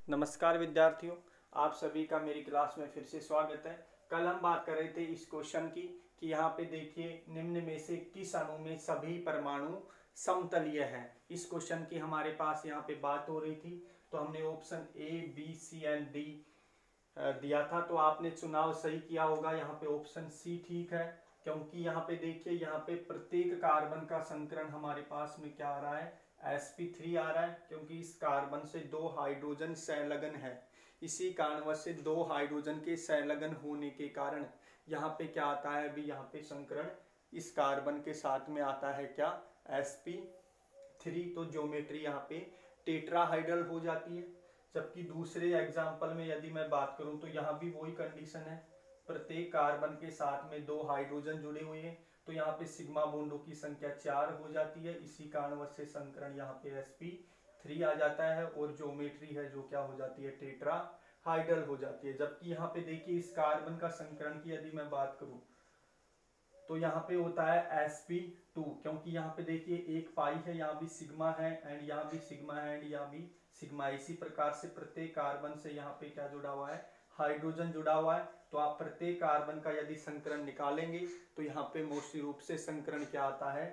नमस्कार विद्यार्थियों, आप सभी का मेरी क्लास में फिर से स्वागत है। कल हम बात कर रहे थे इस क्वेश्चन की कि यहाँ पे देखिए निम्न में से किस अणु में सभी परमाणु समतलीय है। इस क्वेश्चन की हमारे पास यहाँ पे बात हो रही थी, तो हमने option A B C and D दिया था। तो आपने चुनाव सही किया होगा, यहाँ पे ऑप्शन सी ठीक है, क्योंकि यहाँ पे देखिए यहाँ पे प्रत्येक कार्बन का संकरण हमारे पास में क्या आ रहा है, sp3 आ रहा है, क्योंकि इस कार्बन से दो हाइड्रोजन संलग्न है। इसी कारणवश से दो हाइड्रोजन के संलग्न होने के कारण यहाँ पे क्या आता है, अभी यहाँ पे संकरण इस कार्बन के साथ में आता है क्या, sp3। तो ज्योमेट्री यहाँ पे टेट्राहाइड्रल हो जाती है। जबकि दूसरे एग्जाम्पल में यदि मैं बात करूं तो यहाँ भी वही कंडीशन है, प्रत्येक कार्बन के साथ में दो हाइड्रोजन जुड़े हुए हैं, तो यहाँ पे सिग्मा बॉन्डों की संख्या 4 हो जाती है। इसी कारणवश से संकरण यहाँ पे sp3 आ जाता है और ज्योमेट्री है जो क्या हो जाती है, टेट्राहाइड्रल हो जाती है। जबकि यहाँ पे देखिए इस कार्बन का संकरण की यदि मैं बात करूं तो यहाँ पे होता है sp2, क्योंकि यहाँ पे देखिए एक पाई है, यहाँ भी सिग्मा है एंड यहाँ भी सिग्मा है एंड यहाँ भी सिग्मा। इसी प्रकार से प्रत्येक कार्बन से यहाँ पे क्या जुड़ा हुआ है, हाइड्रोजन जुड़ा हुआ है। तो आप प्रत्येक कार्बन का यदि संकरण निकालेंगे तो यहाँ पे मोस्टली रूप से संकरण क्या आता है,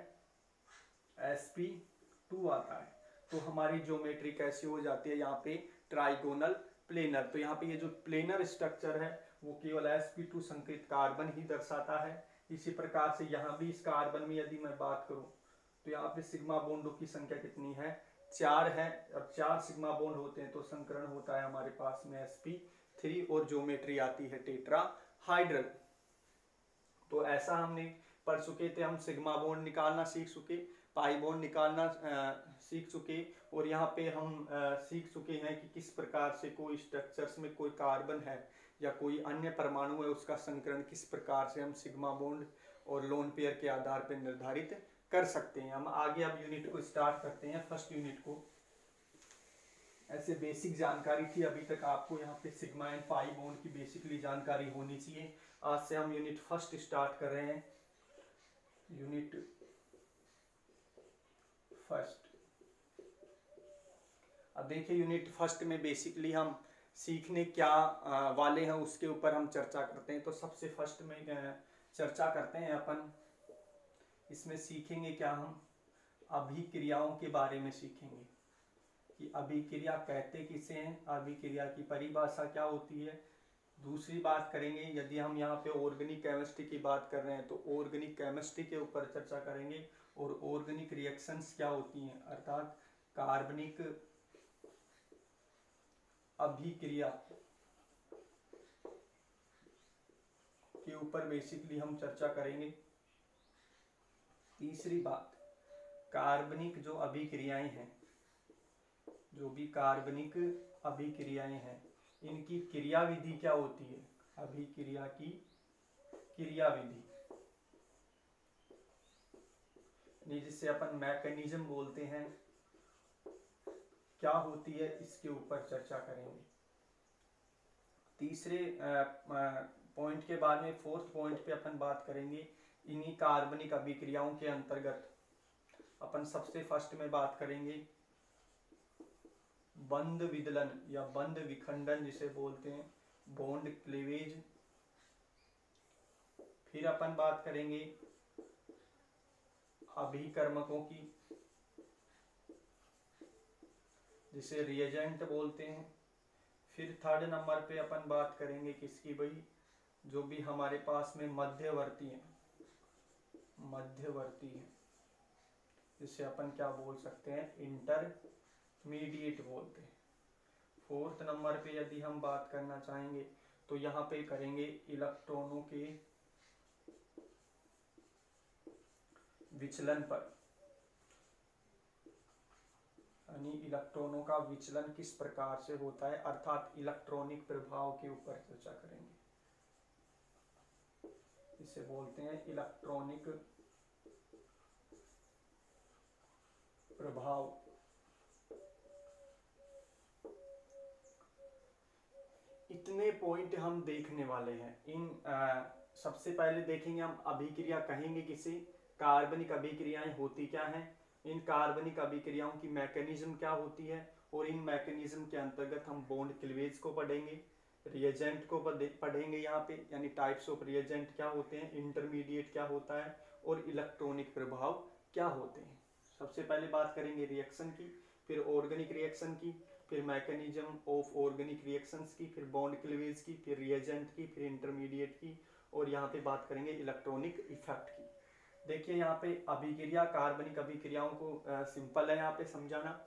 sp2 आता है। तो हमारी ज्योमेट्री कैसी हो जाती है, यहाँ पे ट्राइगोनल प्लेनर। तो यहाँ पे ये जो प्लेनर स्ट्रक्चर है वो केवल sp2 संकेत कार्बन ही दर्शाता है। इसी प्रकार से यहाँ भी इस कार्बन में यदि मैं बात करूं तो यहाँ पे सिग्मा बॉन्डों की संख्या कितनी है, 4 है। अब 4 सिग्मा बॉन्ड होते हैं तो संकरण होता है हमारे पास में sp3 और ज्योमेट्री आती है टेट्राहाइड्रल। तो ऐसा हमने पढ़ चुके थे, हम सिग्मा बॉन्ड निकालना सीख चुके, पाई बॉन्ड निकालना सीख चुके, और यहाँ पे हम सीख चुके हैं कि किस प्रकार से कोई स्ट्रक्चर्स में कोई कार्बन है या कोई अन्य परमाणु है उसका संकरण किस प्रकार से हम सिग्मा बॉन्ड और लोन पेयर के आधार पर निर्धारित कर सकते हैं। हम आगे अब यूनिट को स्टार्ट करते हैं। फर्स्ट यूनिट को ऐसे बेसिक जानकारी थी अभी तक आपको, यहाँ पे सिग्मा एंड पाई बॉन्ड की बेसिकली जानकारी होनी चाहिए। आज से हम यूनिट फर्स्ट स्टार्ट कर रहे हैं। यूनिट फर्स्ट, अब देखिए यूनिट फर्स्ट में बेसिकली हम सीखने क्या वाले हैं उसके ऊपर हम चर्चा करते हैं। तो सबसे फर्स्ट में चर्चा करते हैं अपन, इसमें सीखेंगे क्या, हम अभिक्रियाओं के बारे में सीखेंगे कि अभिक्रिया कहते किसे हैं, अभिक्रिया की परिभाषा क्या होती है। दूसरी बात करेंगे, यदि हम यहाँ पे ऑर्गेनिक केमिस्ट्री की बात कर रहे हैं तो ऑर्गेनिक केमिस्ट्री के ऊपर चर्चा करेंगे और ऑर्गेनिक रिएक्शंस क्या होती हैं, अर्थात कार्बनिक अभिक्रिया के ऊपर बेसिकली हम चर्चा करेंगे। तीसरी बात, कार्बनिक जो अभिक्रियाएं हैं, जो भी कार्बनिक अभिक्रियाएं हैं इनकी क्रिया विधि क्या होती है, अभिक्रिया की क्रिया विधि, जिसे अपन मैकेनिज्म बोलते हैं, क्या होती है, इसके ऊपर चर्चा करेंगे। तीसरे पॉइंट के बाद में फोर्थ पॉइंट पे अपन बात करेंगे इन्हीं कार्बनिक अभिक्रियाओं के अंतर्गत अपन सबसे फर्स्ट में बात करेंगे बंध विदलन या बंध विखंडन जिसे बोलते हैं, बॉन्ड क्लीवेज। फिर अपन बात करेंगे अभिकर्मकों की जिसे रिएजेंट बोलते हैं। फिर थर्ड नंबर पे अपन बात करेंगे किसकी, भाई जो भी हमारे पास में मध्यवर्ती है, मध्यवर्ती है जिसे अपन क्या बोल सकते हैं, इंटरमीडिएट बोलते हैं। फोर्थ नंबर पे यदि हम बात करना चाहेंगे तो यहाँ पे करेंगे इलेक्ट्रॉनों के विचलन पर, यानी इलेक्ट्रॉनों का विचलन किस प्रकार से होता है, अर्थात इलेक्ट्रॉनिक प्रभाव के ऊपर चर्चा करेंगे। इसे बोलते हैं इलेक्ट्रॉनिक प्रभाव। इतने पॉइंट हम देखने वाले हैं। इन सबसे पहले देखेंगे हम अभिक्रिया कहेंगे किसे, कार्बनिक अभिक्रियाएं होती क्या हैं, इन कार्बनिक अभिक्रियाओं की मैकेनिज्म क्या होती है और इन मैकेनिज्म के अंतर्गत हम बॉन्ड क्लीवेज को पढ़ेंगे, रिएजेंट को पढ़ेंगे यहाँ पे, यानी टाइप्स ऑफ रिएजेंट क्या होते हैं, इंटरमीडिएट क्या होता है और इलेक्ट्रॉनिक प्रभाव क्या होते हैं। सबसे पहले बात करेंगे रिएक्शन की, फिर ऑर्गेनिक रिएक्शन की, फिर मैकेनिज्म ऑफ ऑर्गेनिक रिएक्शंस की, फिर बॉन्ड क्लीवेज की, फिर रिएजेंट की, फिर इंटरमीडिएट की, और यहाँ पे बात करेंगे इलेक्ट्रॉनिक इफेक्ट की। देखिए यहाँ पे अभिक्रिया, कार्बनिक अभिक्रियाओं को सिंपल है यहाँ पे समझाना,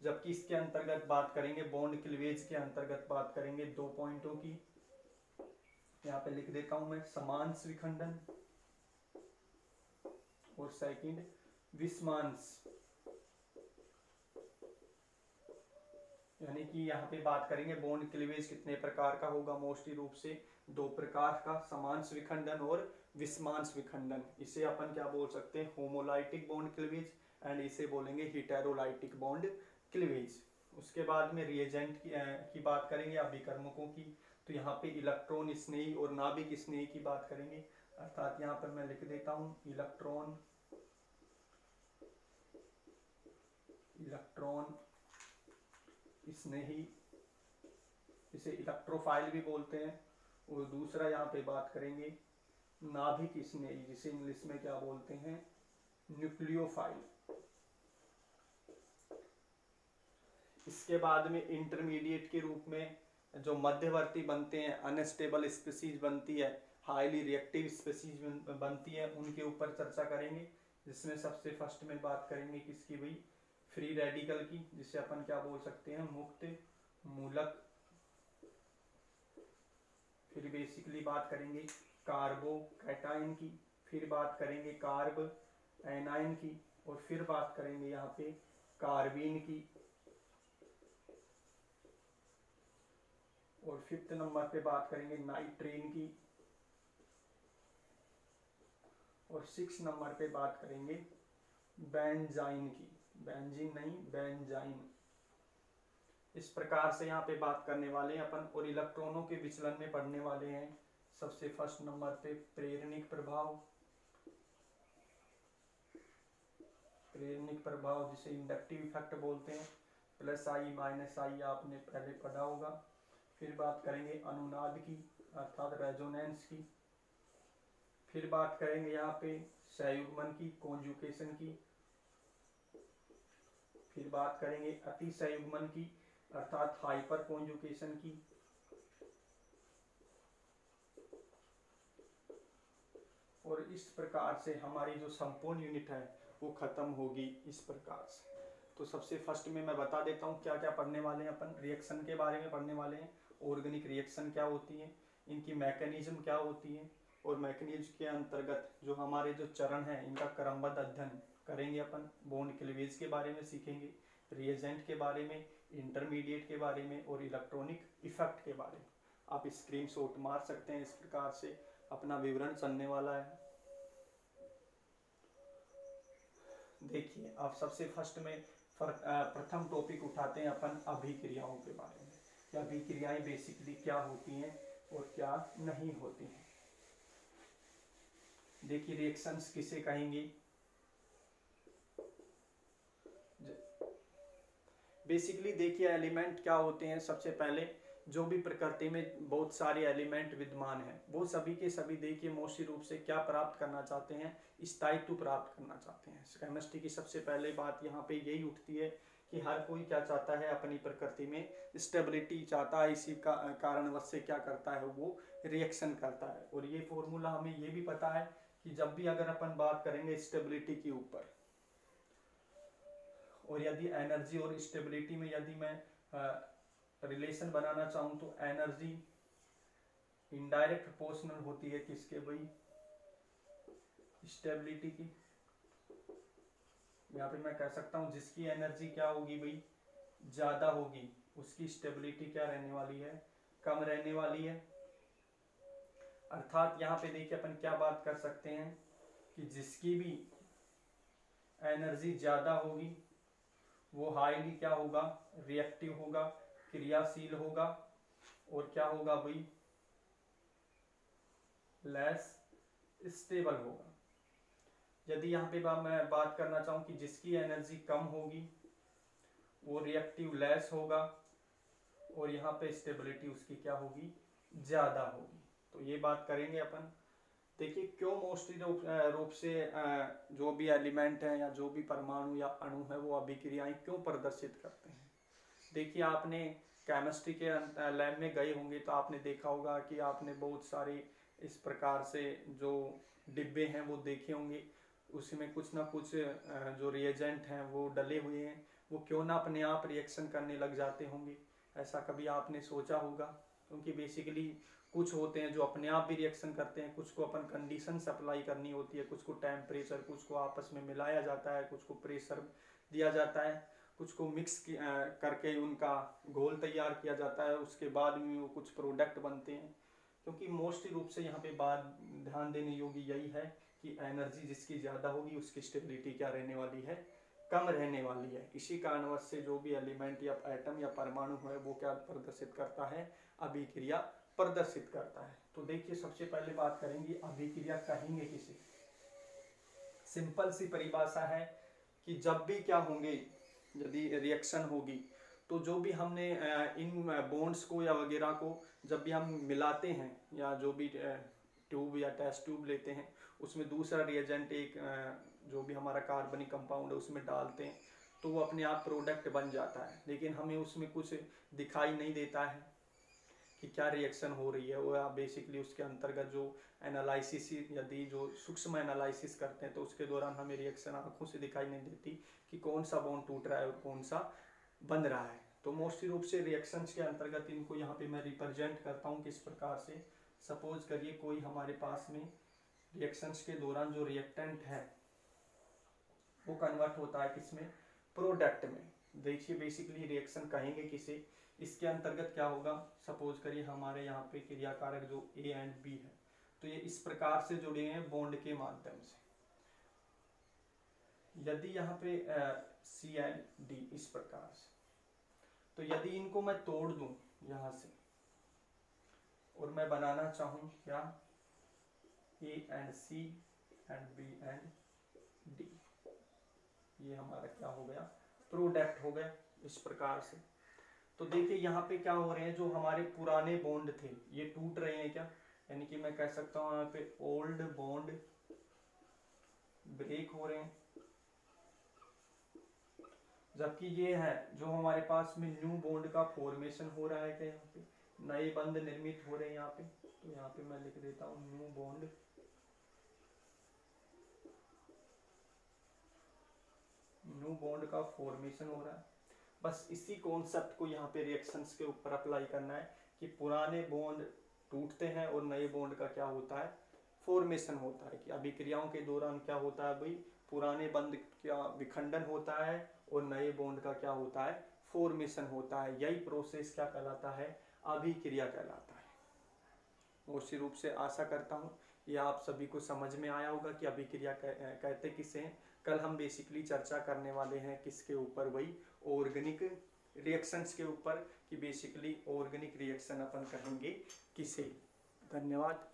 जबकि इसके अंतर्गत बात करेंगे, बॉन्ड क्लीवेज के अंतर्गत बात करेंगे 2 पॉइंटों की। यहाँ पे लिख देता हूं मैं, समांश विखंडन और सेकंड विषमांश, यानी कि यहाँ पे बात करेंगे बॉन्ड क्लीवेज कितने प्रकार का होगा, मोस्टली रूप से 2 प्रकार का, समांश विखंडन और विषमांश विखंडन। इसे अपन क्या बोल सकते हैं, होमोलाइटिक बॉन्ड क्लीवेज, एंड इसे बोलेंगे हेटेरोलाइटिक बॉन्ड क्लीवेज। उसके बाद में रिएजेंट की बात करेंगे, अभिकर्मकों की, तो यहाँ पे इलेक्ट्रॉन स्नेही और नाभिक स्नेही की बात करेंगे, अर्थात यहाँ पर मैं लिख देता हूँ इलेक्ट्रॉन स्नेही, इसे इलेक्ट्रोफाइल भी बोलते हैं, और दूसरा यहाँ पे बात करेंगे नाभिक स्नेही, जिसे इंग्लिश में क्या बोलते हैं, न्यूक्लियोफाइल। इसके बाद में इंटरमीडिएट के रूप में जो मध्यवर्ती बनते हैं, अनस्टेबल स्पीसीज बनती है, हाईली रिएक्टिव स्पीसीज बनती है, उनके ऊपर चर्चा करेंगे, जिसमें सबसे फर्स्ट में बात करेंगे किसकी भाई, फ्री रेडिकल की, जिसे अपन क्या बोल सकते हैं, मुक्त मूलक। फिर बेसिकली बात करेंगे कार्बो कैटाइन की, फिर बात करेंगे कार्ब एनाइन की, और फिर बात करेंगे यहाँ पे कार्बीन की, और 5th नंबर पे बात करेंगे नाइट्रीन की, और 6 नंबर पे बात करेंगे बेंजाइन की, बेंजीन नहीं बेंजाइन। इस प्रकार से यहाँ पे बात करने वाले हैं अपन, और इलेक्ट्रॉनों के विचलन में पढ़ने वाले हैं सबसे फर्स्ट नंबर पे प्रेरणिक प्रभाव, प्रेरणिक प्रभाव जिसे इंडक्टिव इफेक्ट बोलते हैं, प्लस आई माइनस आई आपने पहले पढ़ा होगा। फिर बात करेंगे अनुनाद की, अर्थात रेजोनेंस की। फिर बात करेंगे यहाँ पे संयुग्मन की, कॉन्जुगेशन की। फिर बात करेंगे अति संयुग्मन की, अर्थात हाइपर कॉन्जुगेशन की। और इस प्रकार से हमारी जो संपूर्ण यूनिट है वो खत्म होगी इस प्रकार से। तो सबसे फर्स्ट में मैं बता देता हूँ क्या क्या पढ़ने वाले हैं अपन, रिएक्शन के बारे में पढ़ने वाले हैं, ऑर्गेनिक रिएक्शन क्या होती है, इनकी मैकेनिज्म क्या होती है, और मैकेनिज्म के अंतर्गत जो हमारे जो चरण है इनका क्रमबद्ध अध्ययन करेंगे अपन, बॉन्ड क्लीवेज के बारे में सीखेंगे, रिएजेंट के बारे में, इंटरमीडिएट के बारे में, और इलेक्ट्रॉनिक इफेक्ट के बारे में। आप स्क्रीनशॉट मार सकते हैं, इस प्रकार से अपना विवरण चलने वाला है। देखिए आप सबसे फर्स्ट में प्रथम टॉपिक उठाते हैं अपन अभिक्रियाओं के बारे में, कि अभिक्रियाएं बेसिकली क्या होती हैं और क्या नहीं होती हैं। देखिए रिएक्शंस किसे कहेंगे, बेसिकली देखिए एलिमेंट क्या होते हैं। सबसे पहले जो भी प्रकृति में बहुत सारे एलिमेंट विद्यमान हैं वो सभी के सभी देखिए मोस्टली रूप से क्या प्राप्त करना चाहते हैं, स्थायित्व प्राप्त करना चाहते हैं। केमिस्ट्री की सबसे पहले बात यहाँ पे यही उठती है कि हर कोई क्या चाहता है, अपनी प्रकृति में स्टेबिलिटी चाहता है, इसी का कारणवश से क्या करता है वो रिएक्शन करता है। और ये फॉर्मूला हमें ये भी पता है कि जब भी अगर अपन बात करेंगे स्टेबिलिटी के ऊपर, और यदि एनर्जी और स्टेबिलिटी में यदि मैं रिलेशन बनाना चाहूं तो एनर्जी इनडायरेक्ट प्रोपोर्शनल होती है किसके भाई, स्टेबिलिटी की। यहाँ पे मैं कह सकता हूं जिसकी एनर्जी क्या होगी भाई, ज्यादा होगी, उसकी स्टेबिलिटी क्या रहने वाली है, कम रहने वाली है। अर्थात यहाँ पे देखिए अपन क्या बात कर सकते हैं कि जिसकी भी एनर्जी ज्यादा होगी वो हाईली क्या होगा, रिएक्टिव होगा, क्रियाशील होगा, और क्या होगा भाई, लेस स्टेबल होगा। यदि यहाँ पे मैं बात करना चाहूँ कि जिसकी एनर्जी कम होगी वो रिएक्टिव लेस होगा और यहाँ पे स्टेबिलिटी उसकी क्या होगी, ज़्यादा होगी। तो ये बात करेंगे अपन। देखिए क्यों मोस्टली रूप से जो भी एलिमेंट है या जो भी परमाणु या अणु है वो अभिक्रियाएं क्यों प्रदर्शित करते हैं। देखिए आपने केमिस्ट्री के लैब में गए होंगे तो आपने देखा होगा कि आपने बहुत सारे इस प्रकार से जो डिब्बे हैं वो देखे होंगे, उसमें कुछ ना कुछ जो रिएजेंट हैं वो डले हुए हैं, वो क्यों ना अपने आप रिएक्शन करने लग जाते होंगे। ऐसा कभी आपने सोचा होगा, क्योंकि बेसिकली कुछ होते हैं जो अपने आप भी रिएक्शन करते हैं, कुछ को अपन कंडीशन अप्लाई करनी होती है, कुछ को टेम्परेचर, कुछ को आपस में मिलाया जाता है, कुछ को प्रेशर दिया जाता है, कुछ को मिक्स करके उनका घोल तैयार किया जाता है, उसके बाद में वो कुछ प्रोडक्ट बनते हैं। क्योंकि मोस्टली रूप से यहाँ पे बात ध्यान देने योग्य यही है कि एनर्जी जिसकी ज़्यादा होगी उसकी स्टेबिलिटी क्या रहने वाली है, कम रहने वाली है। इसी कारणवश से जो भी एलिमेंट या एटम या परमाणु है वो क्या प्रदर्शित करता है, अभिक्रिया प्रदर्शित करता है। तो देखिए सबसे पहले बात करेंगे अभिक्रिया कहेंगे किसे। सिंपल सी परिभाषा है कि जब भी क्या होंगे, यदि रिएक्शन होगी तो जो भी हमने इन बॉन्ड्स को या वगैरह को जब भी हम मिलाते हैं या जो भी ट्यूब या टेस्ट ट्यूब लेते हैं उसमें दूसरा रिएजेंट एक जो भी हमारा कार्बनिक कंपाउंड है उसमें डालते हैं तो वो अपने आप प्रोडक्ट बन जाता है, लेकिन हमें उसमें कुछ दिखाई नहीं देता है कि क्या रिएक्शन हो रही है। वो बेसिकली उसके अंतर्गत जो एनालिसिस, यदि जो सूक्ष्म एनालिसिस करते हैं तो उसके दौरान हमें रिएक्शन आंखों से दिखाई नहीं देती कि कौन सा बॉन्ड टूट रहा है और कौन सा बन रहा है। तो मोस्टली रूप से रिएक्शंस के अंतर्गत इनको यहाँ पे मैं रिप्रेजेंट करता हूँ किस प्रकार से। सपोज करिए कोई हमारे पास में रिएक्शंस के दौरान जो रिएक्टेंट है वो कन्वर्ट होता है किसमें, प्रोडक्ट में। देखिए बेसिकली रिएक्शन कहेंगे किसे, इसके अंतर्गत क्या होगा, सपोज करिए हमारे यहाँ पे क्रियाकारक जो ए एंड बी है तो ये इस प्रकार से जुड़े हैं बॉन्ड के माध्यम से। यदि यहाँ पे सी एंड डी इस प्रकार से, तो यदि इनको मैं तोड़ दूं यहाँ से और मैं बनाना चाहूँ क्या, A and C and B and D, ये हमारा क्या हो गया, प्रोडक्ट हो गया इस प्रकार से। तो देखिए यहाँ पे क्या हो रहे हैं, जो हमारे पुराने बॉन्ड थे ये टूट रहे हैं क्या, यानी कि मैं कह सकता हूँ यहाँ पे ओल्ड बॉन्ड ब्रेक हो रहे हैं, जबकि ये है जो हमारे पास में न्यू बॉन्ड का फॉर्मेशन हो रहा है क्या, यहाँ पे नए बंध निर्मित हो रहे हैं यहाँ पे। तो यहाँ पे मैं लिख देता हूँ न्यू बॉन्ड, न्यू बॉन्ड का फॉर्मेशन हो रहा है। बस इसी कॉन्सेप्ट को यहाँ पे रिएक्शंस के ऊपर अप्लाई करना है कि पुराने बॉन्ड टूटते हैं और नए बॉन्ड का क्या होता है, फॉर्मेशन होता है। कि अभिक्रियाओं के दौरान क्या होता है भाई, पुराने बंध का विखंडन होता है और नए बॉन्ड का क्या होता है, फॉर्मेशन होता है। यही प्रोसेस क्या कहलाता है, अभिक्रिया कहलाता है। उसी रूप से आशा करता हूँ ये आप सभी को समझ में आया होगा कि अभिक्रिया कहते किसे हैं। कल हम बेसिकली चर्चा करने वाले हैं किसके ऊपर, वही ऑर्गेनिक रिएक्शंस के ऊपर, कि बेसिकली ऑर्गेनिक रिएक्शन अपन कहेंगे किसे। धन्यवाद।